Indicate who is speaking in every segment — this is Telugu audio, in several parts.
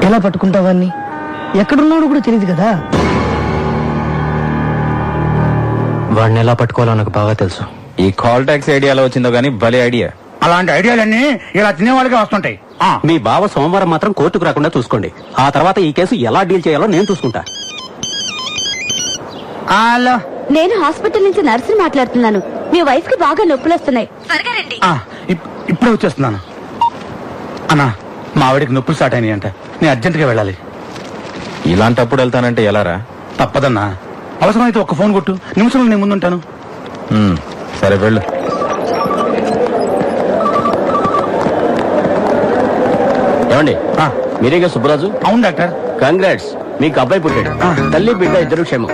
Speaker 1: ఎలా పట్టుకుంటావాన్ని? ఎక్కడున్నాడు కూడా తెలియదు కదా.
Speaker 2: వాడిని ఎలా పట్టుకోవాలో నాకు బాగా తెలుసు.
Speaker 3: ఈ కాల్ ట్యాక్స్ ఐడియా ఎలా వచ్చిందో గానీ భలే ఐడియా.
Speaker 4: అలాంటి ఐడియాలన్నీ ఇలా తినేవాళ్ళకే వస్తుంటాయి.
Speaker 2: మీ బావ సోమవారం మాత్రం కోర్టుకు రాకుండా చూసుకోండి. ఆ తర్వాత ఈ కేసు ఎలా డీల్ చేయాలో నేను చూసుకుంటా.
Speaker 5: నేను హాస్పిటల్ నుంచి నర్సుని మాట్లాడుతున్నాను. మీ వైఫ్ కి బాగా నొప్పులు వస్తున్నాయి. త్వరగా రండి.
Speaker 4: ఇప్పుడే వచ్చేస్తున్నాను. అన్నా, మా ఆవిడికి నొప్పులు స్టార్ట్ అయినాయి అంట. నేను అర్జెంట్ గా వెళ్ళాలి.
Speaker 3: ఇలాంటప్పుడు వెళ్తానంటే ఎలారా?
Speaker 4: తప్పదన్నా. అవసరమైతే ఒక్క ఫోన్ కొట్టు, నిమిషంలో నేను ముందుంటాను.
Speaker 3: సరే వెళ్ళు.
Speaker 2: ఏమండి, మీరేగా సుబ్బరాజు?
Speaker 4: అవును డాక్టర్.
Speaker 2: కంగ్రాట్స్, మీకు అబ్బాయి పుట్టాడు. తల్లి బిడ్డ ఇద్దరు క్షేమం.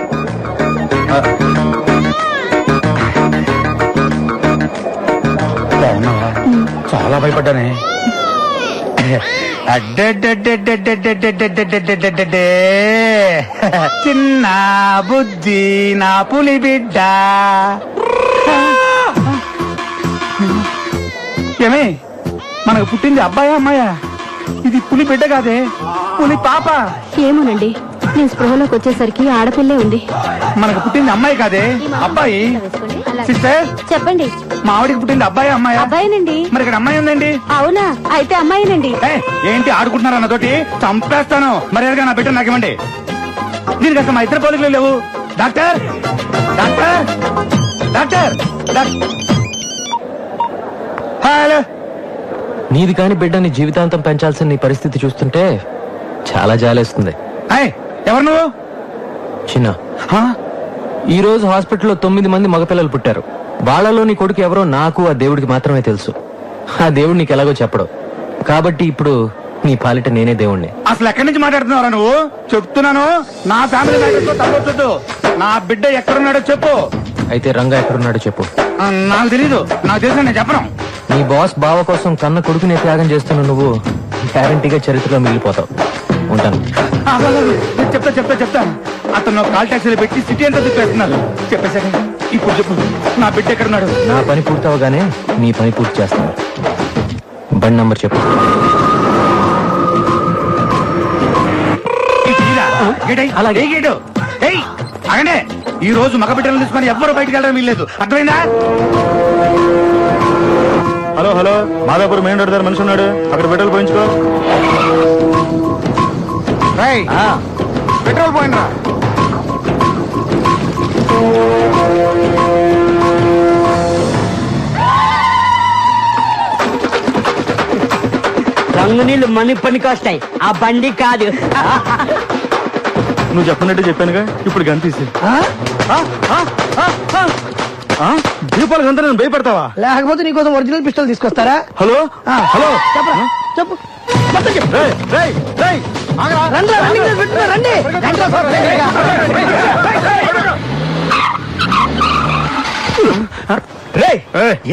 Speaker 4: బాగున్నావా? చాలా భయపడ్డానే. చిన్న బుద్ధి నా పులి బిడ్డ. ఏమే, మనకు పుట్టింది అబ్బాయా అమ్మాయా? ఇది పులి బిడ్డ కాదే, పులి పాప.
Speaker 5: ఏమోనండి, నేను స్పృహలోకి వచ్చేసరికి ఆడపిల్లే ఉంది.
Speaker 4: మనకు పుట్టింది అమ్మాయి కాదే, అబ్బాయి. సిస్టర్
Speaker 5: చెప్పండి,
Speaker 4: మా ఆవిడికి పుట్టింది అబ్బాయి అమ్మాయి?
Speaker 5: అబ్బాయినండి.
Speaker 4: మరి ఇక్కడ అమ్మాయి ఉందండి.
Speaker 5: అవునా? అయితే అమ్మాయినండి.
Speaker 4: ఏంటి ఆడుకుంటున్నారా నాతోటి? చంపేస్తాను. మర్యాదగా నా బిడ్డ నాకు ఇవ్వండి. దీనికి అసలు మా ఇద్దరు పోలికలు లేవు. Doctor, doctor, doctor. హలో.
Speaker 2: నీది కాని బిడ్డని జీవితాంతం పెంచాల్సిన నీ పరిస్థితి చూస్తుంటే చాలా జాలేస్తుంది.
Speaker 4: ఎవరు నువ్వు?
Speaker 2: చిన్న, ఈ రోజు హాస్పిటల్లో 9 మంది మగపిల్లలు పుట్టారు. వాళ్ళలో నీ కొడుకు ఎవరో నాకు ఆ దేవుడికి మాత్రమే తెలుసు. ఆ దేవుడు నీకు ఎలాగో చెప్పడు. కాబట్టి ఇప్పుడు నీ పాలిట నేనే దేవుణ్ణి.
Speaker 4: అసలు ఎక్కడి నుంచి మాట్లాడుతున్నావురా నువ్వు? చెప్తున్నాను, నా ఫ్యామిలీ మ్యాటర్స్ తప్పొచ్చు. నా బిడ్డ ఎక్కడున్నాడో చెప్పు.
Speaker 2: అయితే రంగా ఎక్కడున్నాడో చెప్పు.
Speaker 4: నాకు తెలీదు. నాకు తెలిసిన నేను చెప్పను.
Speaker 2: నీ బాస్ బావ కోసం కన్న కొడుకునే త్యాగం చేస్తున్న నువ్వు గ్యారంటీగా చరిత్రలో మిగిలిపోతావు. ఉంటాను.
Speaker 4: చెప్తా చెప్తా చెప్తా. అతను కాల్ టాక్సీలో పెట్టి సిటీ అంతా తిప్పేస్తున్నారు. చెప్పేశాక ఇప్పుడు చెప్పు, నా బిడ్డ ఎక్కడున్నాడు?
Speaker 2: నా పని పూర్తవగానే నీ పని పూర్తి చేస్తాను. బండి నంబర్ చెప్పు.
Speaker 4: అలాగే ఈ రోజు మగ బిడ్డలను తీసుకొని ఎవ్వరు బయటకు వెళ్ళడం వీల్లేదు. అర్థమైందా?
Speaker 3: Hello hello, Madhapur main road దగ్గర మనిషి ఉన్నాడు, అక్కడ పెట్రోల్ పోయించుకో.
Speaker 4: పెట్రోల్ పోయినరా?
Speaker 1: రంగు నీళ్లు మనీ పనికి వస్తాయి, ఆ బండి కాదు.
Speaker 3: నువ్వు చెప్పినట్టు చెప్పానుగా, ఇప్పుడు గన్ తీసి. దీపాలు గంత నేను భయపడతావా?
Speaker 1: లేకపోతే నీకోసం ఒరిజినల్ పిస్టల్ తీసుకొస్తారా?
Speaker 3: హలో హలో,
Speaker 1: చెప్పరా చెప్పు.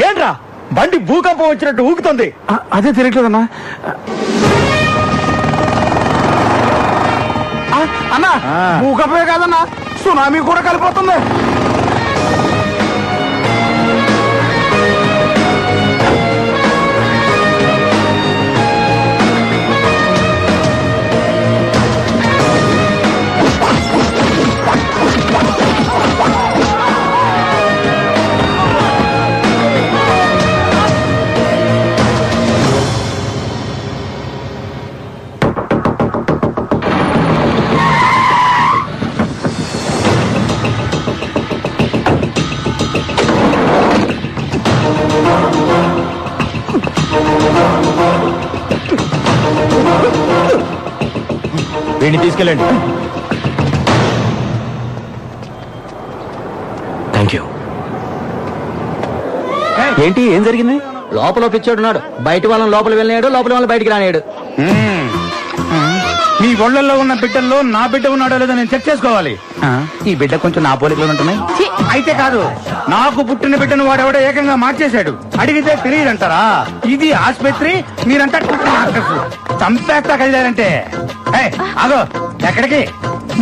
Speaker 4: ఏంట్రా బండి భూకంపం వచ్చినట్టు ఊగుతుంది? అదే తెలియట్లేదన్నా. అన్నా, భూకంపమే కాదన్నా, సునామీ కూడా కలిపోతుంది.
Speaker 3: వీడిని తీసుకెళ్ళండి.
Speaker 2: Thank you. ఏంటి, ఏం జరిగింది? లోపల పిచ్చాడున్నాడు, బయట వాళ్ళని లోపల వెళ్ళినాడు, లోపల వాళ్ళని బయటికి రానాడు.
Speaker 4: మీ ఒళ్ళల్లో ఉన్న బిడ్డల్లో నా బిడ్డ ఉన్నాడో లేదో నేను చెక్ చేసుకోవాలి. ఈ బిడ్డ కొంచెం నా పోలికలు ఉంటున్నాయి. అయితే కాదు, నాకు పుట్టిన బిడ్డను వాడెవడో ఏకంగా మార్చేశాడు. అడిగితే తెలియదంటారా? ఇది ఆసుపత్రి, మీరంతా చంపేస్తా కలిదారంటే. ఆగో, ఎక్కడికి?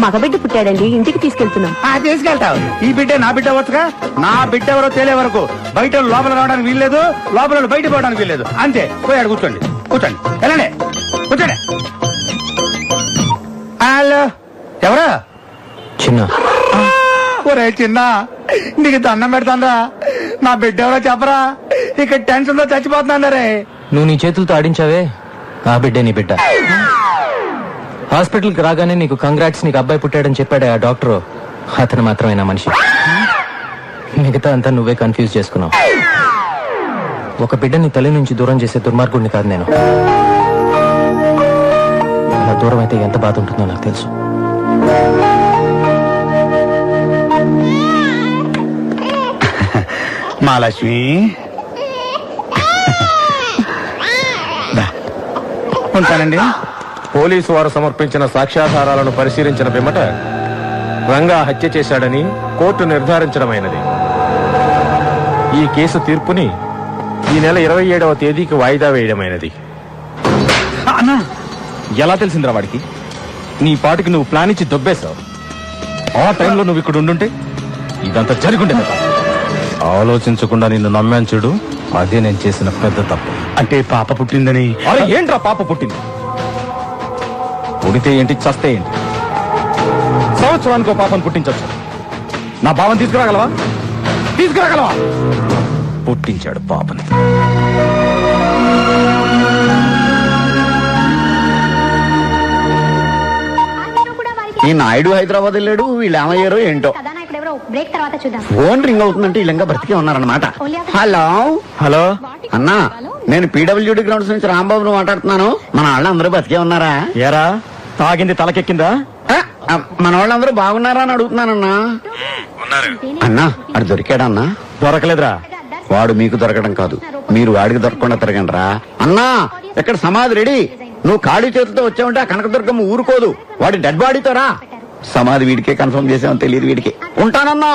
Speaker 5: మగబిడ్డ పుట్టాడండి, ఇంటికి తీసుకెళ్తున్నాం.
Speaker 4: తీసుకెళ్తావు. ఈ బిడ్డ నా బిడ్డ వచ్చుగా. నా బిడ్డ ఎవరో తెలియ వరకు బయట లోపల రావడానికి వీల్లేదు, లోపల బయట పోవడానికి వీల్లేదు. అంతే. పోయాడు. కూర్చోండి కూర్చోండి. వెళ్ళండి కూర్చోండి. హలో, ఎవరా?
Speaker 2: చిన్న
Speaker 4: ఒరే చిన్న, నీకు దండం పెడతాందా? నా బిడ్డ ఎవరో చెప్పరా? ఇక్కడ టెన్షన్ తో చచ్చిపోతున్నా రే.
Speaker 2: నువ్వు నీ చేతులతో ఆడించావే, ఆ బిడ్డే నీ బిడ్డ. హాస్పిటల్కి రాగానే నీకు కంగ్రాట్స్, నీకు అబ్బాయి పుట్టాడని చెప్పాడే ఆ డాక్టరు, అతను మాత్రమే నా మనిషి. మిగతా అంతా నువ్వే కన్ఫ్యూజ్ చేసుకున్నావు. ఒక బిడ్డని తల్లి నుంచి దూరం చేసే దుర్మార్గుడిని కాదు నేను. అలా దూరం అయితే ఎంత బాధ ఉంటుందో నాకు తెలుసు.
Speaker 4: మహాలక్ష్మి, ఉంటానండి.
Speaker 3: పోలీసు వారు సమర్పించిన సాక్ష్యాధారాలను పరిశీలించిన పిమ్మట రంగా హత్య చేశాడని కోర్టు నిర్ధారించడమైనది. ఈ కేసు తీర్పుని ఈ నెల 27వ తేదీకి వాయిదా వేయడమైనది.
Speaker 4: అన్నా,
Speaker 3: ఎలా తెలిసిందిరా వాడికి? నీ పాటికి నువ్వు ప్లాన్ ఇచ్చి దొబ్బేశావు. ఆ టైంలో నువ్వు ఇక్కడ ఉండుంటే ఇదంతా జరుగుండేది. ఆలోచించకుండా నిన్ను నమ్మాను చూడు, అదే నేను చేసిన పెద్ద తప్పు.
Speaker 4: అంటే పాప పుట్టిందని?
Speaker 3: అరే ఏంట్రా పాప పుట్టింది? పుడితే ఏంటి, చస్తే ఏంటి? సంవత్సరానికి పాపను పుట్టించవచ్చు. నా భావం తీసుకురాగలవా? తీసుకురాగలవా? పుట్టించాడు పాపని.
Speaker 6: ఈ నాయుడు హైదరాబాద్ వెళ్ళాడు, వీళ్ళు ఏమయ్యారో ఏంటో.
Speaker 5: బ్రేక్ తర్వాత చూద్దాం.
Speaker 6: ఫోన్ రింగ్ అవుతుందంటే వీళ్ళంగా బ్రతికే ఉన్నారనమాట. హలో
Speaker 3: హలో
Speaker 6: అన్నా, నేను పీడబ్ల్యూడి గ్రౌండ్స్ నుంచి రాంబాబును మాట్లాడుతున్నాను. మన వాళ్ళందరూ బతికే ఉన్నారా?
Speaker 3: ఏరా, తాగింది తలకెక్కిందా?
Speaker 6: మన వాళ్ళందరూ బాగున్నారా అని అడుగుతున్నానన్నా. అన్నా, అడు దొరికాడన్నా?
Speaker 3: దొరకలేదురా.
Speaker 6: వాడు మీకు దొరకడం కాదు, మీరు వాడికి దొరకకుండా తిరగండి రా. అన్నా, ఇక్కడ సమాధి రెడీ. నువ్వు ఖాళీ చేతితో వచ్చావంటే ఆ కనకదుర్గమ్మ ఊరుకోదు. వాడి డెడ్ బాడీతో రా. సమాధి వీడికే కన్ఫర్మ్ చేసామని తెలియదు వీడికి. ఉంటానన్నా.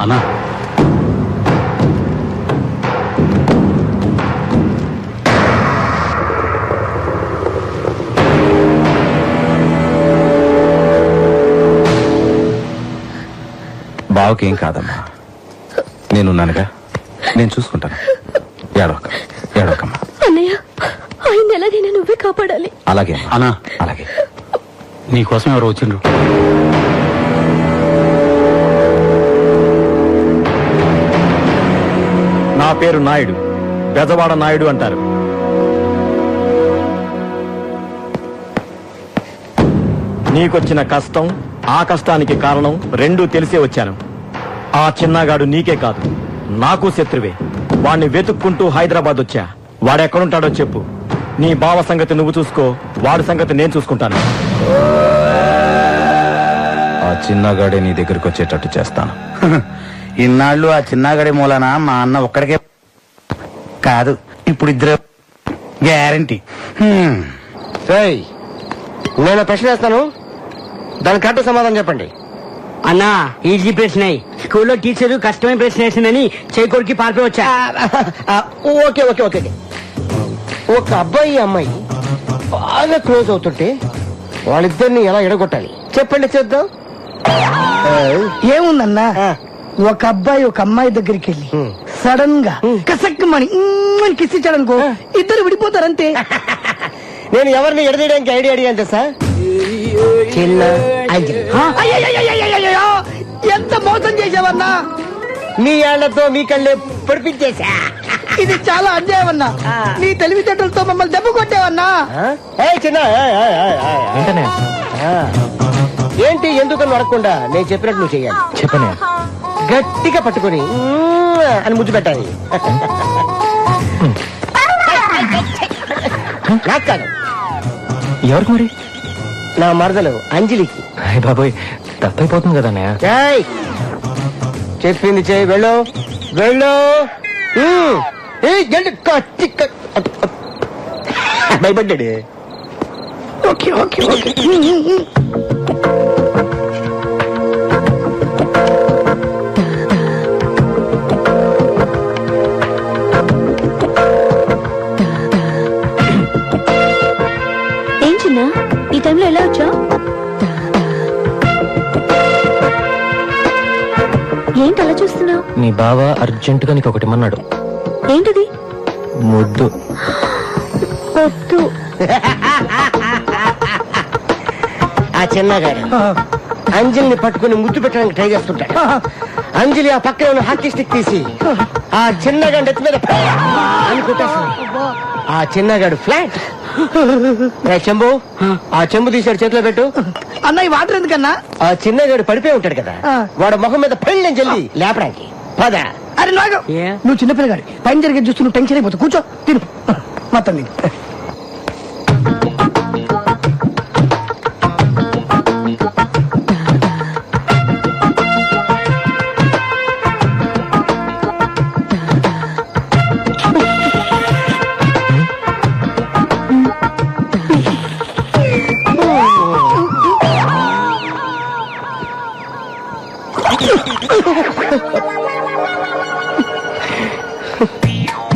Speaker 4: అన్నా,
Speaker 3: బావకేం కాదమ్మా, నేనున్నానుగా, నేను చూసుకుంటాను. ఏడవకమ్మా.
Speaker 5: అన్నయ్య, ఆయన ఎలాగైనా నువ్వే కాపాడాలి.
Speaker 3: అలాగే
Speaker 4: అన్నా,
Speaker 3: అలాగే.
Speaker 4: నీకోసం ఎవరు వచ్చిండ్రు?
Speaker 3: నా పేరు నాయుడు, బెజవాడ నాయుడు అంటారు. నీకొచ్చిన కష్టం, ఆ కష్టానికి కారణం రెండూ తెలిసే వచ్చాను. ఆ చిన్నగాడు నీకే కాదు, నాకు శత్రువే. వాణ్ణి వెతుక్కుంటూ హైదరాబాద్ వచ్చా. వాడెక్కడుంటాడో చెప్పు. నీ బావ సంగతి నువ్వు చూసుకో, వాడి సంగతి నేను చూసుకుంటాను. ఆ చిన్నగాడే నీ దగ్గరికి వచ్చేటట్టు చేస్తాను.
Speaker 4: ఇన్నాళ్ళు ఆ చిన్నగడి మూలన మా అన్న ఒక్కడికే కాదు, ఇప్పుడు ఇద్దరు గ్యారంటీ.
Speaker 6: నేను ప్రశ్న వేస్తాను, దానికి కరెక్ట్ సమాధానం చెప్పండి.
Speaker 1: అన్నా, ఈజీ ప్రశ్న. స్కూల్లో టీచర్ కష్టమైన ప్రశ్న వేసిందని చేకూరికి పారిపోయి వచ్చా.
Speaker 6: Okay okay okay. ఒక అబ్బాయి అమ్మాయి బాగా క్లోజ్ అవుతుంటే వాళ్ళిద్దరిని ఎలా ఎడగొట్టాలి చెప్పండి, చేద్దాం.
Speaker 1: ఏముందన్నా, ఒక అబ్బాయి ఒక అమ్మాయి దగ్గరికి వెళ్ళి సడన్ గా కసక్కమని కిస్ ఇచ్చాడనుకో, ఇద్దరు విడిపోతారంతే.
Speaker 6: నేను ఎవరిని ఎడదీయడానికి ఐడియా అడిగాను తెలుసా? చిన్న అంజలి.
Speaker 1: అయ్యయ్యయ్యయ్యయ్యయ్యో, ఎంత మోసం చేసావన్నా.
Speaker 6: మీ ఏళ్లతో మీ కళ్ళే పొడిపించేశా.
Speaker 1: ఇది చాలా అన్యాయం అన్నా. నీ తెలివితేటలతో మమ్మల్ని దెబ్బ కొట్టావన్నా.
Speaker 6: చిన్న
Speaker 2: ఏంటనే
Speaker 6: ఏంటి ఎందుకని అడగకుండా నేను చెప్పినట్టు నువ్వు చెయ్యాలి.
Speaker 2: చెప్పనే
Speaker 6: గట్టిగా పట్టుకొని అని ముద్దు పెట్టాలి. నాకు కాదు,
Speaker 2: ఎవరికి మరి?
Speaker 6: నా మరదలు అంజలికి.
Speaker 2: అయ్య బాబోయ్, తప్పైపోతుంది కదా అన్నయ్య.
Speaker 6: ఏయ్, చెప్పింది చేయి. వెళ్ళు వెళ్ళు. భయపడ్డాడు.
Speaker 1: Okay okay okay.
Speaker 2: నీ బావ అర్జెంటుగా నీకు ఒకటి ఇమ్మన్నాడు.
Speaker 5: ఏంటిది?
Speaker 2: ముద్దు.
Speaker 5: వద్దు.
Speaker 7: ఆ చిన్నగాడు అంజలిని పట్టుకుని ముద్దు పెట్టడానికి ట్రై చేస్తుంటాడు. అంజలి ఆ పక్కన ఉన్న హాకీ స్టిక్ తీసి ఆ చిన్నగాడి ఎత్తి మీద అని కొట్టేస్తాడు. ఆ చిన్నగాడు ఫ్లాట్. చెంబు, ఆ చెంబు తీసాడు చేతిలో పెట్టు.
Speaker 1: అన్న ఈ వాటర్ ఎందుకన్నా?
Speaker 7: ఆ చిన్నగాడు పడిపోయి ఉంటాడు కదా, వాడు మొహం మీద పెళ్ళని జల్లి లేపడానికి పద.
Speaker 1: అరే నాగు, నువ్వు చిన్నపిల్లగాడి పైన జరిగే చూస్తూ నువ్వు టెన్షన్ అయిపోతావు. కూర్చో, తిను మొత్తం తిను.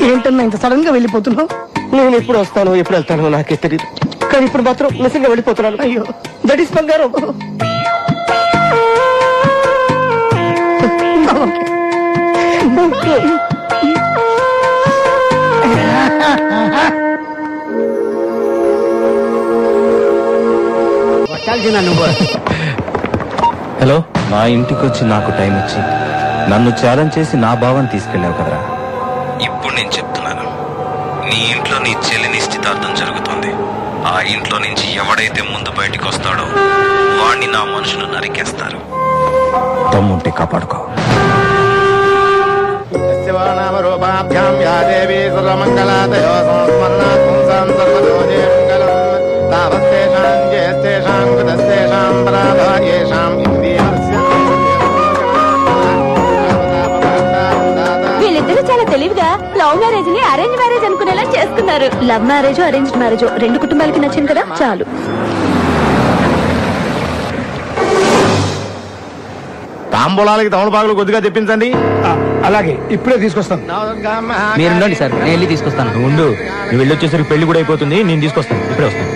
Speaker 1: ఏంటన్నా ఇంత సడన్ గా వెళ్ళిపోతున్నావు?
Speaker 7: నేను ఎప్పుడు వస్తాను ఎప్పుడు వెళ్తాను నాకే తెలియదు, కానీ ఇప్పుడు మాత్రం నిజంగా వెళ్ళిపోతున్నాను.
Speaker 1: అయ్యో,
Speaker 7: దట్ ఈస్ బంగారం.
Speaker 2: హలో,
Speaker 8: నా ఇంటికి వచ్చి నాకు టైం ఇచ్చి నన్ను ఛాలెంజ్ చేసి నా భావాన్ని తీసుకెళ్ళావు కదరా. ఇప్పుడు నేను చెప్తున్నాను, నీ ఇంట్లో నీ చెల్లి నిశ్చితార్థం జరుగుతుంది. ఆ ఇంట్లో నుంచి ఎవడైతే ముందు బయటికి వస్తాడో వాణ్ణి నా మనుషులు నరికేస్తారు. దమ్ముంటే కాపాడుకో.
Speaker 5: వీళ్ళిద్దరూ చాలా తెలివిగా లవ్ మ్యారేజ్ ని అరేంజ్ మ్యారేజ్ అనుకునేలా చేసుకున్నారు. లవ్ మ్యారేజ్ అరేంజ్ మ్యారేజ్ రెండు కుటుంబాలకి నచ్చింది కదా, చాలు.
Speaker 3: తాంబూలాలకి తమలపాకులు కొద్దిగా తెప్పించండి.
Speaker 4: అలాగే ఇప్పుడే తీసుకొస్తాను.
Speaker 2: మీరుండండి సార్, నేను వెళ్ళి తీసుకొస్తాను. నువ్వు ఉండు, నువ్వు వెళ్ళి వచ్చేసరికి పెళ్లి కూడా అయిపోతుంది. నేను తీసుకొస్తాను, ఇప్పుడే వస్తాను.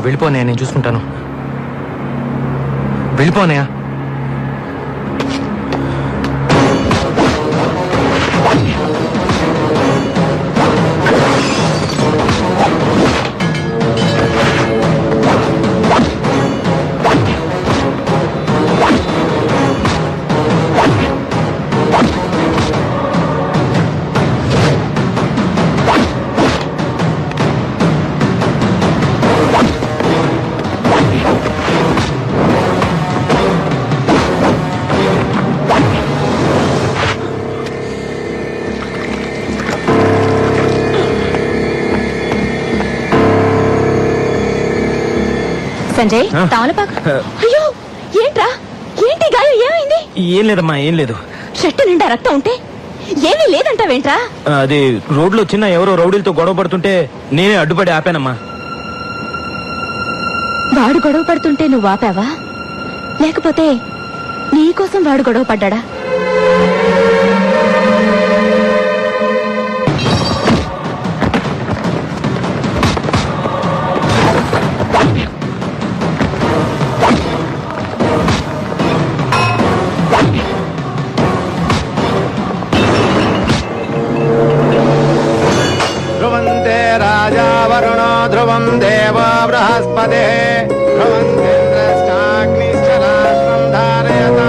Speaker 2: వెళ్ళిపోనే, నేను చూసుకుంటాను. వెళ్ళిపోనే.
Speaker 5: సంజయ్, తమలపాకు. అయ్యో, ఏంట్రా, ఏంటి గాయం, ఏమైంది?
Speaker 2: ఏం లేదమ్మా, ఏం లేదు.
Speaker 5: షర్టు నిండా రక్తం ఉంటే ఏమీ లేదంటావేంట్రా?
Speaker 2: అది రోడ్లో చిన్న ఎవరో రౌడీలతో గొడవ పడుతుంటే నేనే అడ్డుపడి ఆపానమ్మా.
Speaker 5: వాడు గొడవ పడుతుంటే నువ్వు ఆపావా, లేకపోతే నీకోసం వాడు గొడవ పడ్డా?
Speaker 9: రాజా వరుణో ధ్రువం దేవో బృహస్పతే ధ్రువం చంద్రశ్చాగ్నిశ్చ రాష్ట్రం ధారయతా